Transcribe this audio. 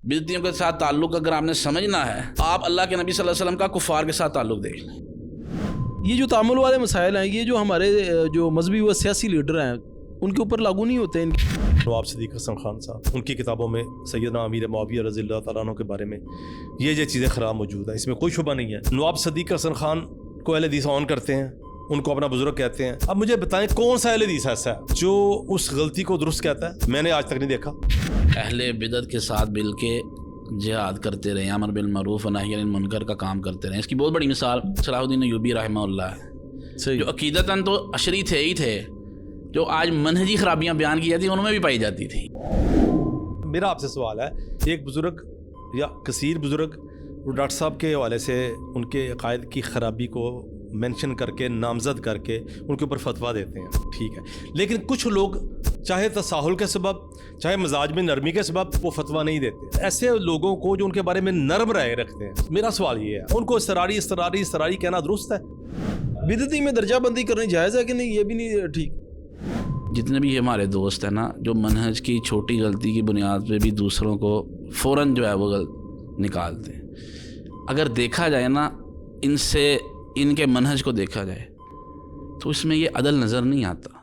بدعتیوں کے ساتھ تعلق اگر آپ نے سمجھنا ہے، آپ اللہ کے نبی صلی اللہ علیہ وسلم کا کفار کے ساتھ تعلق دیکھ لیں۔ یہ جو تعامل والے مسائل ہیں، یہ جو ہمارے جو مذہبی و سیاسی لیڈر ہیں ان کے اوپر لاگو نہیں ہوتے ہیں۔ نواب صدیق حسن خان صاحب، ان کی کتابوں میں سیدنا امیر معاویہ رضی اللہ تعالیٰ عنہ کے بارے میں یہ چیزیں خراب موجود ہیں، اس میں کوئی شبہ نہیں ہے۔ نواب صدیق حسن خان کو اہل حدیث آن کرتے ہیں، ان کو اپنا بزرگ کہتے ہیں۔ اب مجھے بتائیں کون سا اہل حدیث ایسا ہے جو اس غلطی کو درست کہتا ہے؟ میں نے آج تک نہیں دیکھا۔ اہل بدعت کے ساتھ مل کے جہاد کرتے رہے، امر بالمعروف و نہی عن المنکر کا کام کرتے رہے۔ اس کی بہت بڑی مثال صلاح الدین ایوبی رحمہ اللہ ہے، جو عقیدتاً تو اشری تھے ہی تھے، جو آج منہجی خرابیاں بیان کی جاتی ہیں ان میں بھی پائی جاتی تھی۔ میرا آپ سے سوال ہے، ایک بزرگ یا کثیر بزرگ ڈاکٹر صاحب کے حوالے سے ان کے عقائد کی خرابی کو مینشن کر کے، نامزد کر کے ان کے اوپر فتویٰ دیتے ہیں، ٹھیک ہے، لیکن کچھ لوگ چاہے تساہل کے سبب، چاہے مزاج میں نرمی کے سبب وہ فتویٰ نہیں دیتے۔ ایسے لوگوں کو جو ان کے بارے میں نرم رائے رکھتے ہیں، میرا سوال یہ ہے، ان کو استراری کہنا درست ہے؟ بدعتی میں درجہ بندی کرنی جائز ہے کہ نہیں؟ یہ بھی نہیں ٹھیک۔ جتنے بھی ہمارے دوست ہیں نا، جو منہج کی چھوٹی غلطی کی بنیاد پہ بھی دوسروں کو فوراً جو ہے وہ نکالتے ہیں، اگر دیکھا جائے نا، ان سے ان کے منہج کو دیکھا جائے تو اس میں یہ عدل نظر نہیں آتا۔